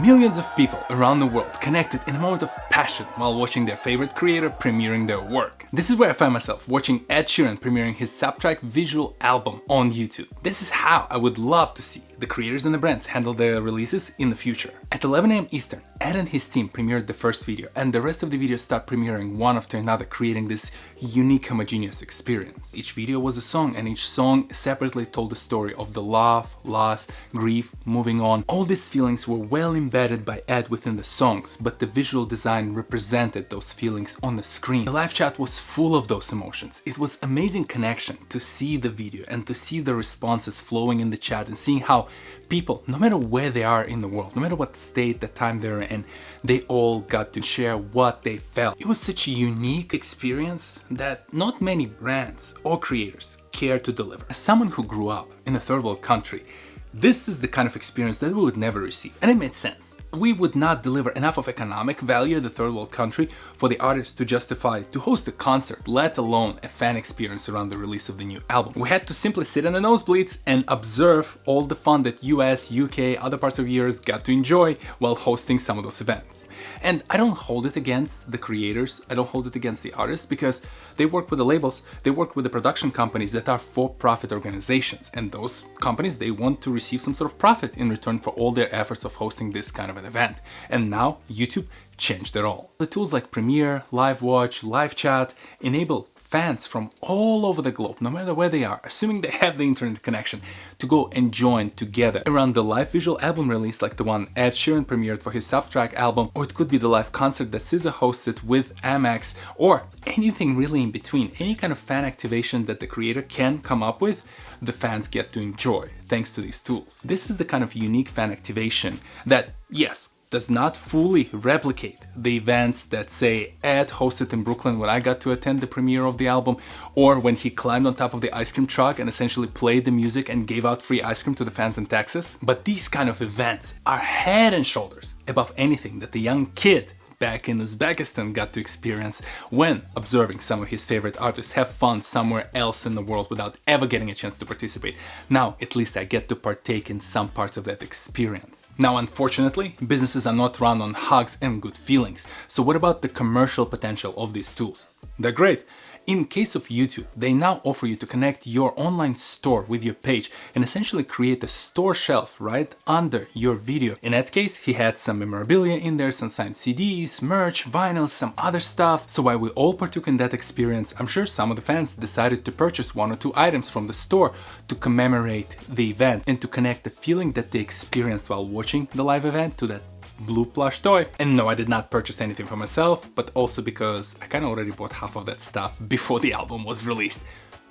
Millions of people around the world connected in a moment of passion while watching their favorite creator premiering their work. This is where I find myself watching Ed Sheeran premiering his Subtract visual album on YouTube. This is how I would love to see the creators and the brands handle their releases in the future. At 11 AM Eastern, Ed and his team premiered the first video, and the rest of the videos start premiering one after another, creating this unique homogeneous experience. Each video was a song, and each song separately told the story of the love, loss, grief, moving on. All these feelings were well embedded by Ed within the songs, but the visual design represented those feelings on the screen. The live chat was full of those emotions. It was amazing connection to see the video and to see the responses flowing in the chat and seeing how people, no matter where they are in the world, no matter what state, the time they're in, they all got to share what they felt. It was such a unique experience that not many brands or creators care to deliver. As someone who grew up in a third world country, this is the kind of experience that we would never receive, and it made sense. We would not deliver enough of economic value in the third world country for the artist to justify to host a concert, let alone a fan experience around the release of the new album. We had to simply sit in the nosebleeds and observe all the fun that US, UK, other parts of Europe got to enjoy while hosting some of those events. And I don't hold it against the creators, I don't hold it against the artists, because they work with the labels, they work with the production companies that are for-profit organizations, and those companies, they want to receive some sort of profit in return for all their efforts of hosting this kind of an event. And now YouTube changed it all. The tools like Premiere, Live Watch, Live Chat enable fans from all over the globe, no matter where they are, assuming they have the internet connection, to go and join together around the live visual album release like the one Ed Sheeran premiered for his Subtract album, or it could be the live concert that SZA hosted with Amex, or anything really in between. Any kind of fan activation that the creator can come up with, the fans get to enjoy thanks to these tools. This is the kind of unique fan activation that, yes, does not fully replicate the events that, say, Ed hosted in Brooklyn when I got to attend the premiere of the album, or when he climbed on top of the ice cream truck and essentially played the music and gave out free ice cream to the fans in Texas. But these kind of events are head and shoulders above anything that the young kid back in Uzbekistan got to experience when observing some of his favorite artists have fun somewhere else in the world without ever getting a chance to participate. Now, at least I get to partake in some parts of that experience. Now, unfortunately, businesses are not run on hugs and good feelings. So what about the commercial potential of these tools? They're great. In case of YouTube, they now offer you to connect your online store with your page and essentially create a store shelf right under your video. In Ed's case, he had some memorabilia in there, some signed CDs, merch, vinyls, some other stuff. So while we all partook in that experience, I'm sure some of the fans decided to purchase one or two items from the store to commemorate the event and to connect the feeling that they experienced while watching the live event to that blue plush toy. And no, I did not purchase anything for myself, but also because I kind of already bought half of that stuff before the album was released.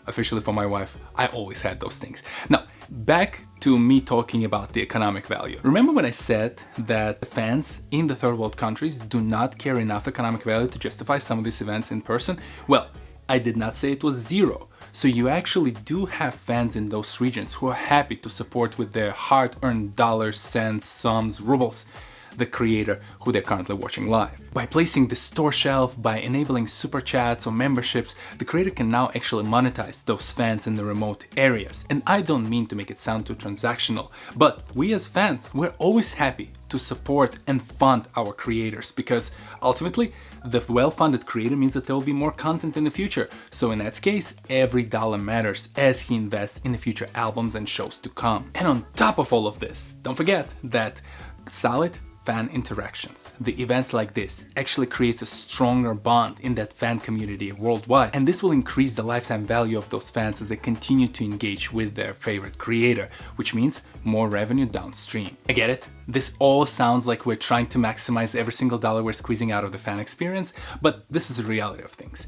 Officially for my wife, I always had those things. Now, back to me talking about the economic value. Remember when I said that the fans in the third world countries do not care enough economic value to justify some of these events in person? Well, I did not say it was zero. So you actually do have fans in those regions who are happy to support with their hard-earned dollars, cents, sums, rubles the creator who they're currently watching live. By placing the store shelf, by enabling super chats or memberships, the creator can now actually monetize those fans in the remote areas. And I don't mean to make it sound too transactional, but we as fans, we're always happy to support and fund our creators, because ultimately the well-funded creator means that there will be more content in the future. So in Ed's case, every dollar matters as he invests in the future albums and shows to come. And on top of all of this, don't forget that solid fan interactions, the events like this, actually creates a stronger bond in that fan community worldwide. And this will increase the lifetime value of those fans as they continue to engage with their favorite creator, which means more revenue downstream. I get it. This all sounds like we're trying to maximize every single dollar we're squeezing out of the fan experience, but this is the reality of things.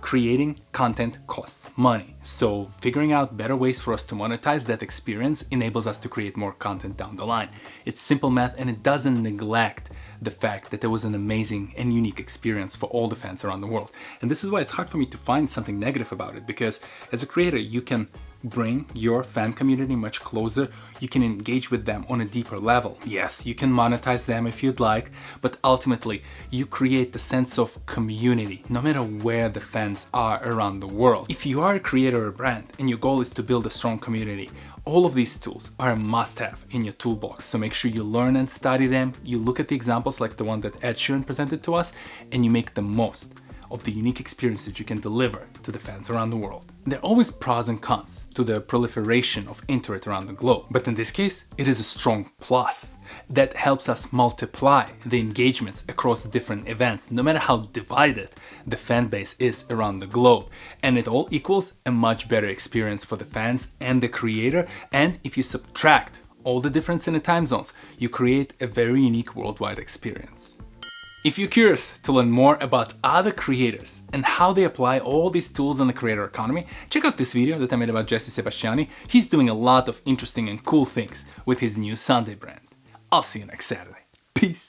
Creating content costs money, so figuring out better ways for us to monetize that experience enables us to create more content down the line. It's simple math, and it doesn't neglect the fact that there was an amazing and unique experience for all the fans around the world. And this is why it's hard for me to find something negative about it, because as a creator, you can bring your fan community much closer. You can engage with them on a deeper level. Yes, you can monetize them if you'd like, but ultimately you create the sense of community no matter where the fans are around the world. If you are a creator or brand and your goal is to build a strong community, all of these tools are a must-have in your toolbox. So make sure you learn and study them. You look at the examples like the one that Ed Sheeran presented to us, and you make the most of the unique experiences you can deliver to the fans around the world. There are always pros and cons to the proliferation of internet around the globe, but in this case, it is a strong plus that helps us multiply the engagements across different events, no matter how divided the fan base is around the globe. And it all equals a much better experience for the fans and the creator. And if you subtract all the difference in the time zones, you create a very unique worldwide experience. If you're curious to learn more about other creators and how they apply all these tools in the creator economy, check out this video that I made about Jesse Sebastiani. He's doing a lot of interesting and cool things with his new Sunday brand. I'll see you next Saturday. Peace.